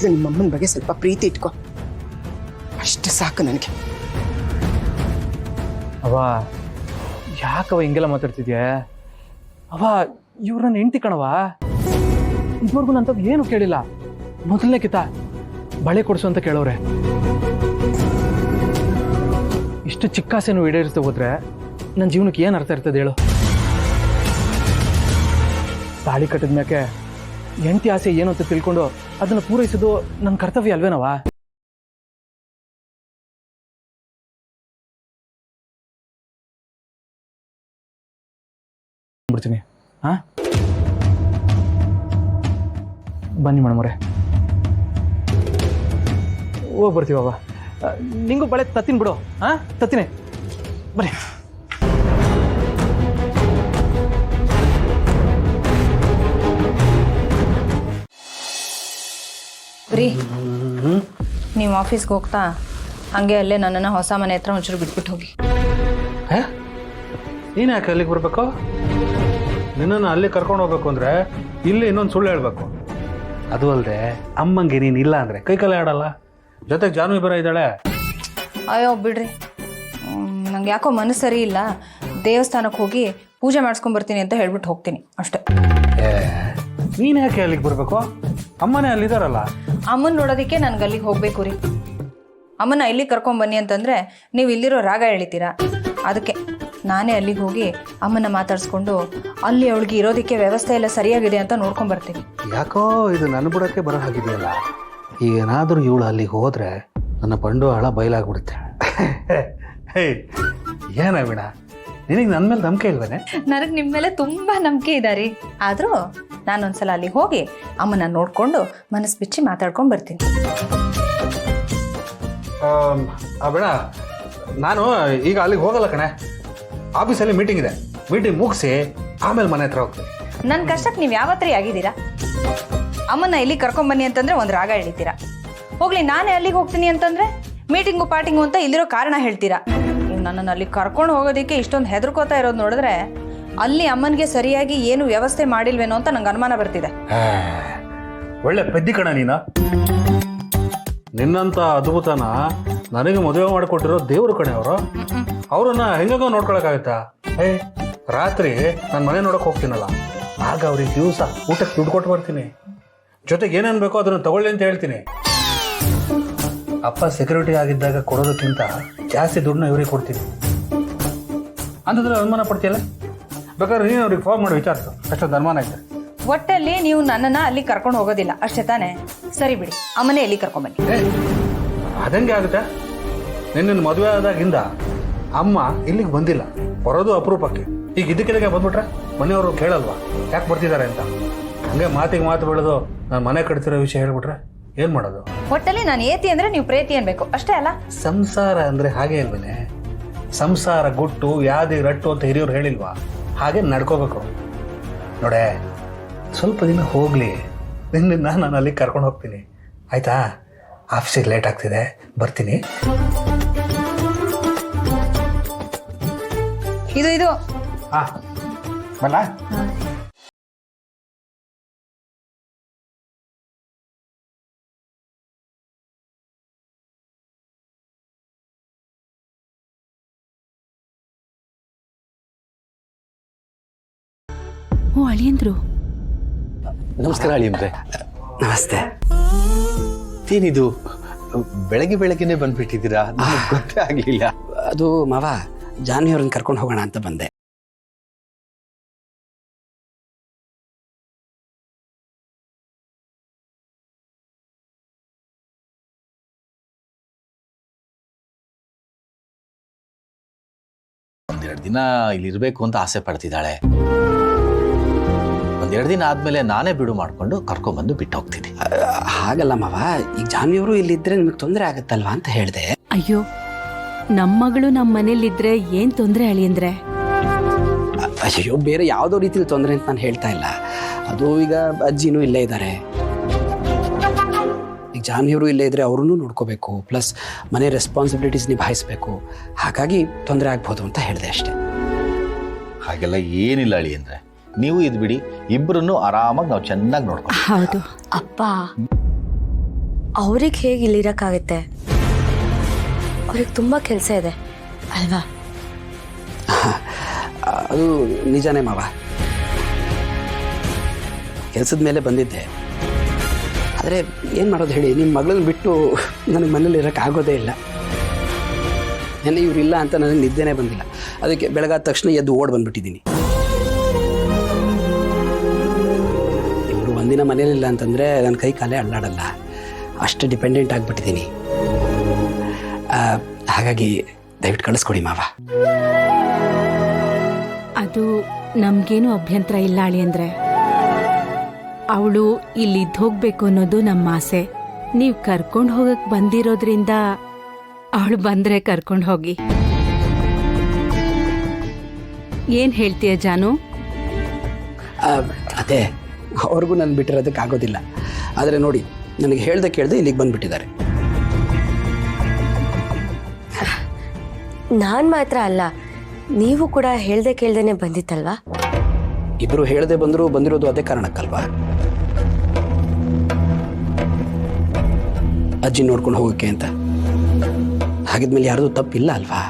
ಮೊದಲು ನಿಮ್ಮಮ್ಮನ ಬಗ್ಗೆ ಸ್ವಲ್ಪ ಪ್ರೀತಿ ಇಟ್ಕೊ, ಅಷ್ಟು ಸಾಕು ನನಗೆ. ಅವ ಯಾಕವ ಹಿಂಗೆಲ್ಲ ಮಾತಾಡ್ತಿದ್ಯಾ? ಅವ ಇವ್ರು ನನ್ನ ಹೆಂಡ್ತಿ ಕಣವ. ಇದುವರೆಗೂ ನಂತದ್ದು ಏನು ಕೇಳಿಲ್ಲ. ಮೊದಲನೇ ಕಿತ ಬಳೆ ಕೊಡಿಸು ಅಂತ ಕೇಳೋರೆ. ಇಷ್ಟು ಚಿಕ್ಕಾಸೆನು ಈಡೇರಿಸ್ತಾ ಹೋದ್ರೆ ನನ್ನ ಜೀವನಕ್ಕೆ ಏನು ಅರ್ಥ ಇರ್ತದೆ ಹೇಳು? ತಾಳಿ ಕಟ್ಟಿದ ಮ್ಯಾಕೆ ಹೆಂಡತಿ ಆಸೆ ಏನು ಅಂತ ತಿಳ್ಕೊಂಡು ಅದನ್ನು ಪೂರೈಸೋದು ನನ್ನ ಕರ್ತವ್ಯ ಅಲ್ವೇನವ? ಬಿಡ್ತೀನಿ. ಹಾ, ಬನ್ನಿ ಮೇಡಮವ್ರೆ, ಹೋಗಿ ಬರ್ತೀವವ. ನಿಂಗೂ ಬಳೆ ತತ್ತೀನಿ ಬಿಡು. ಹಾ, ತತ್ತೀನಿ, ಬನ್ನಿ. ರೀ, ನೀವು ಆಫೀಸ್ಗೆ ಹೋಗ್ತಾ ಹಂಗೆ ಅಲ್ಲೇ ನನ್ನನ್ನು ಹೊಸ ಮನೆ ಹತ್ರ ಒಂಚೂರು ಬಿಟ್ಬಿಟ್ಟು ಹೋಗಿ. ನೀನು ಯಾಕೆ ಅಲ್ಲಿಗೆ ಬರಬೇಕು? ನಿನ್ನನ್ನು ಅಲ್ಲಿ ಕರ್ಕೊಂಡು ಹೋಗ್ಬೇಕು ಅಂದರೆ ಇಲ್ಲಿ ಇನ್ನೊಂದು ಸುಳ್ಳು ಹೇಳಬೇಕು. ಅದು ಅಲ್ಲದೆ ಅಮ್ಮಂಗೆ ನೀನು ಇಲ್ಲ ಅಂದರೆ ಕೈಕಲ್ಲ ಆಡಲ್ಲ. ಜೊತೆಗೆ ಜಾನ್ವಿ ಬರ ಇದ್ದಾಳೆ. ಅಯ್ಯೋ ಬಿಡ್ರಿ, ನಂಗೆ ಯಾಕೋ ಮನಸ್ಸು ಸರಿ ಇಲ್ಲ. ದೇವಸ್ಥಾನಕ್ಕೆ ಹೋಗಿ ಪೂಜೆ ಮಾಡಿಸ್ಕೊಂಬರ್ತೀನಿ ಅಂತ ಹೇಳ್ಬಿಟ್ಟು ಹೋಗ್ತೀನಿ ಅಷ್ಟೇ. ನೀನು ಯಾಕೆ ಅಲ್ಲಿಗೆ ಬರಬೇಕು? ಅಮ್ಮನೇ ಅಲ್ಲಿದ್ದಾರಲ್ಲ. ಅಮ್ಮನ ನೋಡೋದಕ್ಕೆ ನನ್ಗೆ ಅಲ್ಲಿಗೆ ಹೋಗ್ಬೇಕು ರೀ. ಅಮ್ಮನ ಇಲ್ಲಿಗೆ ಕರ್ಕೊಂಬನ್ನಿ ಅಂತಂದರೆ ನೀವು ಇಲ್ಲಿರೋ ರಾಗ ಎಳಿತೀರಾ. ಅದಕ್ಕೆ ನಾನೇ ಅಲ್ಲಿಗೆ ಹೋಗಿ ಅಮ್ಮನ ಮಾತಾಡಿಸ್ಕೊಂಡು ಅಲ್ಲಿ ಅವಳಿಗೆ ಇರೋದಕ್ಕೆ ವ್ಯವಸ್ಥೆ ಎಲ್ಲ ಸರಿಯಾಗಿದೆ ಅಂತ ನೋಡ್ಕೊಂಬರ್ತೀನಿ. ಯಾಕೋ ಇದು ನನ್ನ ಬುಡಕ್ಕೆ ಬರೋ ಹಾಗಿದೆಯಲ್ಲ. ಏನಾದರೂ ಇವಳು ಅಲ್ಲಿಗೆ ಹೋದರೆ ನನ್ನ ಬಂಡವಾಳ ಬಯಲಾಗ್ಬಿಡುತ್ತೆ. ಏನ ಬಿಡ, ನಿನಗೆ ನನ್ನ ಮೇಲೆ ನಂಬಿಕೆ ಇಲ್ವೇನೆ? ನನಗೆ ನಿಮ್ಮ ಮೇಲೆ ತುಂಬ ನಂಬಿಕೆ ಇದೆ ರೀ. ಆದರೂ ನಾನೊಂದ್ಸಲ ಅಲ್ಲಿಗೆ ಹೋಗಿ ಅಮ್ಮನ ನೋಡಿಕೊಂಡು ಮನಸ್ಸು ಬಿಚ್ಚಿ ಮಾತಾಡ್ಕೊಂಡು ಬರ್ತೀನಿ. ಬೇಡ, ನಾನು ಈಗ ಅಲ್ಲಿಗೆ ಹೋಗಲ್ಲ ಕಣೆ. ಆಫೀಸಲ್ಲಿ ಮೀಟಿಂಗ್ ಇದೆ. ಮೀಟಿಂಗ್ ಮುಗಿಸಿ ಆಮೇಲೆ ಮನೆ ಹತ್ರ ಹೋಗ್ತೀನಿ. ನನ್ನ ಕಷ್ಟಕ್ಕೆ ನೀವು ಯಾವತ್ತೂ ಆಗಿದ್ದೀರಾ? ಅಮ್ಮನ ಇಲ್ಲಿಗೆ ಕರ್ಕೊಂಬನ್ನಿ ಅಂತಂದರೆ ಒಂದು ರಾಗ ಎಳಿತೀರಾ. ಹೋಗ್ಲಿ, ನಾನೇ ಅಲ್ಲಿಗೆ ಹೋಗ್ತೀನಿ ಅಂತಂದರೆ ಮೀಟಿಂಗು ಪಾರ್ಟಿಂಗು ಅಂತ ಇಲ್ಲಿರೋ ಕಾರಣ ಹೇಳ್ತೀರಾ. ನೀವು ನನ್ನನ್ನು ಅಲ್ಲಿಗೆ ಕರ್ಕೊಂಡು ಹೋಗೋದಕ್ಕೆ ಇಷ್ಟೊಂದು ಹೆದರ್ಕೋತಾ ಇರೋದು ನೋಡಿದ್ರೆ ಅಲ್ಲಿ ಅಮ್ಮನಿಗೆ ಸರಿಯಾಗಿ ಏನು ವ್ಯವಸ್ಥೆ ಮಾಡಿಲ್ವೇನೋ ಅಂತ ನಂಗೆ ಅನುಮಾನ ಬರ್ತಿದೆ. ಒಳ್ಳೆ ಪೆದ್ದಿ ಕಣ ನೀನು. ನಿನ್ನಂಥ ಅದ್ಭುತನ ನನಗೆ ಮದುವೆ ಮಾಡಿಕೊಟ್ಟಿರೋ ದೇವ್ರ ಕಣೆ ಅವರು. ಅವ್ರನ್ನ ಹೆಂಗಾಗೋ ನೋಡ್ಕೊಳಕ್ಕಾಗತ್ತಾ? ರಾತ್ರಿ ನಾನು ಮನೆ ನೋಡೋಕೆ ಹೋಗ್ತೀನಲ್ಲ, ಆಗ ಅವ್ರಿಗೆ ದಿವಸ ಊಟಕ್ಕೆ ದುಡ್ಡು ಕೊಟ್ಟು ಬರ್ತೀನಿ. ಜೊತೆಗೆ ಏನೇನು ಬೇಕೋ ಅದನ್ನು ತಗೊಳ್ಳಿ ಅಂತ ಹೇಳ್ತೀನಿ. ಅಪ್ಪ ಸೆಕ್ಯೂರಿಟಿ ಆಗಿದ್ದಾಗ ಕೊಡೋದಕ್ಕಿಂತ ಜಾಸ್ತಿ ದುಡ್ಡನ್ನ ಇವ್ರಿಗೆ ಕೊಡ್ತೀನಿ ಅಂತಂದ್ರೆ ಅನುಮಾನ ಪಡ್ತೀಯಲ್ಲ. ಬೇಕಾದ್ರೆ ನೀನು ಅವ್ರಿಗೆ ಫೋನ್ ಮಾಡಿ ವಿಚಾರಿಸು, ಅಷ್ಟೊಂದು ಅನುಮಾನ ಐತೆ. ಒಟ್ಟಲ್ಲಿ ನೀವು ನನ್ನನ್ನು ಅಲ್ಲಿ ಕರ್ಕೊಂಡು ಹೋಗೋದಿಲ್ಲ ಅಷ್ಟೇ ತಾನೇ? ಸರಿ ಬಿಡಿ, ಅಮ್ಮನೇ ಎಲ್ಲಿ ಕರ್ಕೊಂಬನ್ನಿ. ಅದಂಗೆ ಆಗುತ್ತೆ? ನಿನ್ನ ಮದುವೆ ಆದಾಗಿಂದ ಅಮ್ಮ ಇಲ್ಲಿಗೆ ಬಂದಿಲ್ಲ, ಬರೋದು ಅಪರೂಪಕ್ಕೆ. ಈಗ ಇದಕ್ಕಿದಾಗ ಬಂದ್ಬಿಟ್ರೆ ಮನೆಯವರು ಕೇಳಲ್ವಾ ಯಾಕೆ ಬರ್ತಿದ್ದಾರೆ ಅಂತ? ಹಂಗೆ ಮಾತಿಗೆ ಮಾತು ಬೆಳೆದು ನಾನು ಮನೆ ಕಟ್ತಿರೋ ವಿಷಯ ಹೇಳ್ಬಿಟ್ರೆ ಏನು ಮಾಡೋದು? ಒಟ್ಟಲ್ಲಿ ನಾನು ಏತಿ ಅಂದರೆ ನೀವು ಪ್ರೇತಿ ಅನ್ಬೇಕು ಅಷ್ಟೇ ಅಲ್ಲ? ಸಂಸಾರ ಅಂದರೆ ಹಾಗೆ ಅಲ್ವೇನೆ? ಸಂಸಾರ ಗುಟ್ಟು ವ್ಯಾಧಿ ರಟ್ಟು ಅಂತ ಹಿರಿಯವ್ರು ಹೇಳಿಲ್ವಾ? ಹಾಗೆ ನಡ್ಕೋಬೇಕು ನೋಡೆ. ಸ್ವಲ್ಪ ದಿನ ಹೋಗಲಿ, ನಿನ್ನ ನಾನು ಅಲ್ಲಿಗೆ ಕರ್ಕೊಂಡು ಹೋಗ್ತೀನಿ ಆಯಿತಾ? ಆಫೀಸಿಗೆ ಲೇಟ್ ಆಗ್ತಿದೆ, ಬರ್ತೀನಿ. ಇದು ಹಾಂ, ಬಲ್ಲ. ಓ ಅಳಿಯಂದ್ರು, ನಮಸ್ಕಾರ ಅಳಿಯಂದ್ರೆ. ನಮಸ್ತೆ. ಏನಿದು ಬೆಳಗ್ಗೆ ಬೆಳಗ್ಗೆನೆ ಬಂದ್ಬಿಟ್ಟಿದ್ದೀರಾ? ನನಗೆ ಗೊತ್ತೇ ಆಗಲಿಲ್ಲ. ಅದು ಮಾವ, ಜಾನ್ವಿ ಅವ್ರನ್ನ ಕರ್ಕೊಂಡು ಹೋಗೋಣ ಅಂತ ಬಂದೆ. ಒಂದೆರಡು ದಿನ ಇಲ್ಲಿರ್ಬೇಕು ಅಂತ ಆಸೆ ಪಡ್ತಿದ್ದಾಳೆ. ಒಂದೆರಡು ದಿನ ಆದ್ಮೇಲೆ ನಾನೇ ಬಿಡು ಮಾಡ್ಕೊಂಡು ಕರ್ಕೊಂಡ್ಬಂದು ಬಿಟ್ಟು ಹೋಗ್ತೀನಿ. ಹಾಗಲ್ಲ ಮಾವ, ಈಗ ಜಾನ್ವಿಯವರು ಇಲ್ಲಿದ್ರೆ ನಿಮಗೆ ತೊಂದರೆ ಆಗುತ್ತಲ್ವಾ ಅಂತ ಹೇಳಿದೆ. ಅಯ್ಯೋ, ನಮ್ಮ ಮಗಳು ನಮ್ಮ ಮನೇಲಿದ್ರೆ ಏನ್ ತೊಂದರೆ ಅಳಿಯಂದ್ರೆ? ಅಯ್ಯೋ, ಬೇರೆ ಯಾವುದೋ ರೀತಿಲಿ ತೊಂದರೆ ಅಂತ ನಾನು ಹೇಳ್ತಾ ಇಲ್ಲ. ಅದು ಈಗ ಅಜ್ಜಿನೂ ಇಲ್ಲೇ ಇದ್ದಾರೆ. ಈಗ ಜಾನ್ವಿಯವರು ಇಲ್ಲೇ ಇದ್ರೆ ಅವ್ರನ್ನೂ ನೋಡ್ಕೋಬೇಕು, ಪ್ಲಸ್ ಮನೆ ರೆಸ್ಪಾನ್ಸಿಬಿಲಿಟೀಸ್ ನಿಭಾಯಿಸಬೇಕು. ಹಾಗಾಗಿ ತೊಂದರೆ ಆಗ್ಬೋದು ಅಂತ ಹೇಳಿದೆ ಅಷ್ಟೇ. ಹಾಗೆಲ್ಲ ಏನಿಲ್ಲ ಅಳಿಯಂದ್ರೆ, ನೀವು ಇದ್ ಬಿಡಿ, ಇಬ್ಬರನ್ನು ಆರಾಮಾಗಿ ನಾವು ಚೆನ್ನಾಗಿ ನೋಡ್ಕೊ. ಹೌದು ಅಪ್ಪ, ಅವ್ರಿಗೆ ಹೇಗೆ ಇಲ್ಲಿರೋಕ್ಕಾಗತ್ತೆ? ಅವ್ರಿಗೆ ತುಂಬ ಕೆಲಸ ಇದೆ ಅಲ್ವಾ? ಅದು ನಿಜಾನೇ ಮಾವ. ಕೆಲಸದ ಮೇಲೆ ಬಂದಿದ್ದೆ. ಆದರೆ ಏನು ಮಾಡೋದು ಹೇಳಿ, ನಿಮ್ಮ ಮಗಳನ್ನ ಬಿಟ್ಟು ನನಗೆ ಮನೇಲಿ ಇರೋಕ್ಕೆ ಆಗೋದೇ ಇಲ್ಲ. ನೆನ್ನೆ ಇವರಿಲ್ಲ ಅಂತ ನನಗೆ ನಿದ್ದೆನೇ ಬಂದಿಲ್ಲ. ಅದಕ್ಕೆ ಬೆಳಗಾದ ತಕ್ಷಣ ಎದ್ದು ಓಡ್ ಬಂದ್ಬಿಟ್ಟಿದ್ದೀನಿ. ಇವರು ಒಂದಿನ ಮನೇಲಿಲ್ಲ ಅಂತಂದರೆ ನನ್ನ ಕೈ ಕಾಲೇ ಅಳ್ಳಾಡಲ್ಲ, ಅಷ್ಟು ಡಿಪೆಂಡೆಂಟ್ ಆಗಿಬಿಟ್ಟಿದ್ದೀನಿ. ಹಾಗಾಗಿ ದಯವಿಟ್ಟು ಕಳಿಸ್ಕೊಡಿ ಮಾವ. ಅದು ನಮ್ಗೇನು ಅಭ್ಯಂತರ ಇಲ್ಲ ಅಳಿಯಂದ್ರೆ. ಅವಳು ಇಲ್ಲಿದ್ದು ಹೋಗ್ಬೇಕು ಅನ್ನೋದು ನಮ್ಮ ಆಸೆ. ನೀವು ಕರ್ಕೊಂಡು ಹೋಗಕ್ ಬಂದಿರೋದ್ರಿಂದ ಅವಳು ಬಂದ್ರೆ ಕರ್ಕೊಂಡು ಹೋಗಿ. ಏನ್ ಹೇಳ್ತೀಯ ಜಾನು? ಅದೇ ಅವ್ರಿಗೂ ನಾನು ಬಿಟ್ಟಿರೋದಕ್ಕೆ ಆಗೋದಿಲ್ಲ. ಆದರೆ ನೋಡಿ, ನನಗೆ ಹೇಳ್ದೆ ಕೇಳ್ದೆ ಇಲ್ಲಿಗೆ ಬಂದುಬಿಟ್ಟಿದ್ದಾರೆ. ನಾನು ಮಾತ್ರ ಅಲ್ಲ, ನೀವು ಕೂಡ ಹೇಳ್ದೆ ಕೇಳ್ದೇನೆ ಬಂದಿತ್ತಲ್ವಾ? ಇಬ್ಬರು ಹೇಳದೆ ಬಂದಿರೋದು ಅದೇ ಕಾರಣಕ್ಕಲ್ವಾ? ಅಜ್ಜಿ ನೋಡ್ಕೊಂಡು ಹೋಗೋಕ್ಕೆ ಅಂತ. ಹಾಗಿದ್ಮೇಲೆ ಯಾರ್ದು ತಪ್ಪಿಲ್ಲ ಅಲ್ವಾ?